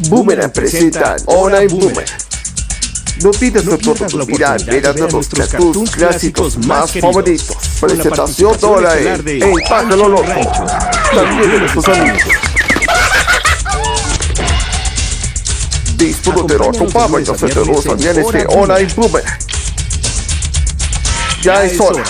Boomerang presenta Hora en Boomerang. No pierdas la oportunidad de ver a nuestros cartoons clásicos más favoritos. Presentación de Hora en Pájaro Loco. También de nuestros amigos. Disfruten, acompáñanos entre los también este Hora en Boomerang. Ya es hora.